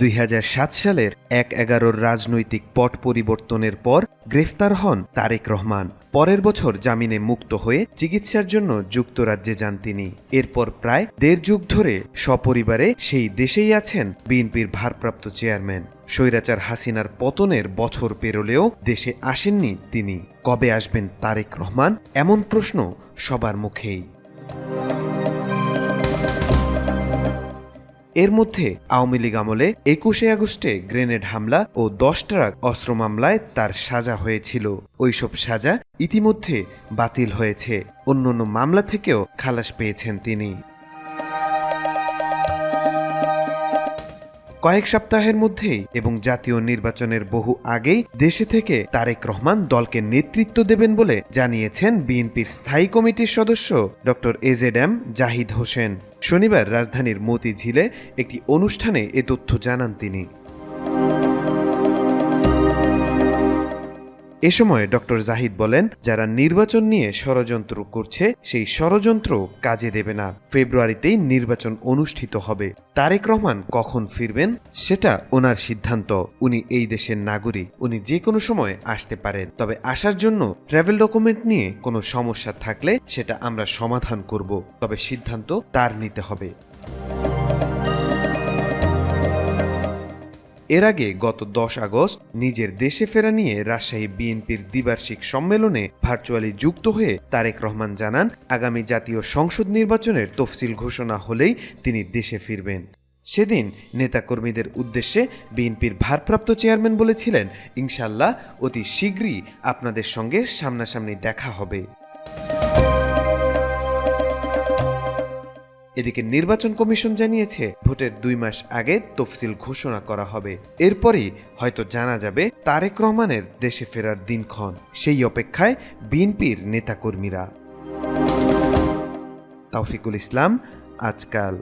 2007 সালের 1/11 রাজনৈতিক পট পরিবর্তনের পর গ্রেফতার হন তারেক রহমান। পরের বছর জামিনে মুক্ত হয়ে চিকিৎসার জন্য যুক্তরাজ্যে যান তিনি। এরপর প্রায় 1.5 যুগ ধরে সপরিবারে সেই দেশেই আছেন বিএনপির ভারপ্রাপ্ত চেয়ারম্যান। স্বৈরাচার হাসিনার পতনের বছর পেরোলেও দেশে আসেননি তিনি। কবে আসবেন তারেক রহমান, এমন প্রশ্ন সবার মুখেই। এর মধ্যে আওয়ামী লীগ আমলে 21শে আগস্টে গ্রেনেড হামলা ও 10 ট্রাক অস্ত্র মামলায় তার সাজা হয়েছিল। ওইসব সাজা ইতিমধ্যে বাতিল হয়েছে। অন্যান্য মামলা থেকেও খালাস পেয়েছেন তিনি। কয়েক সপ্তাহের মধ্যেই এবং জাতীয় নির্বাচনের বহু আগেই দেশে থেকে তারেক রহমান দলকে নেতৃত্ব দেবেন বলে জানিয়েছেন বিএনপির স্থায়ী কমিটির সদস্য ডক্টর এজেড জাহিদ হোসেন। শনিবার রাজধানীর মতিঝিলে একটি অনুষ্ঠানে এ তথ্য জানান তিনি। এ সময় ডক্টর জাহিদ বলেন, যারা নির্বাচন নিয়ে ষড়যন্ত্র করছে সেই ষড়যন্ত্র কাজে দেবে না। ফেব্রুয়ারিতেই নির্বাচন অনুষ্ঠিত হবে। তারেক রহমান কখন ফিরবেন সেটা ওনার সিদ্ধান্ত। উনি এই দেশের নাগরিক, উনি যে কোনো সময় আসতে পারেন। তবে আসার জন্য ট্রাভেল ডকুমেন্ট নিয়ে কোনো সমস্যা থাকলে সেটা আমরা সমাধান করব। তবে সিদ্ধান্ত তার নিতে হবে। এর আগে গত 10 আগস্ট নিজের দেশে ফেরা নিয়ে রাজশাহী বিএনপির দ্বিবার্ষিক সম্মেলনে ভার্চুয়ালি যুক্ত হয়ে তারেক রহমান জানান, আগামী জাতীয় সংসদ নির্বাচনের তফসিল ঘোষণা হলেই তিনি দেশে ফিরবেন। সেদিন নেতাকর্মীদের উদ্দেশ্যে বিএনপির ভারপ্রাপ্ত চেয়ারম্যান বলেছিলেন, ইনশাল্লাহ অতি শীঘ্রই আপনাদের সঙ্গে সামনাসামনি দেখা হবে। এদিকে নির্বাচন কমিশন জানিয়েছে, ভোটের 2 মাস আগে তফসিল ঘোষণা করা হবে। এরপরই হয়তো জানা যাবে তারেক রহমানের দেশে ফেরার দিনক্ষণ। সেই অপেক্ষায় বিএনপির নেতাকর্মীরা। তাওফিকুল ইসলাম, আজকাল।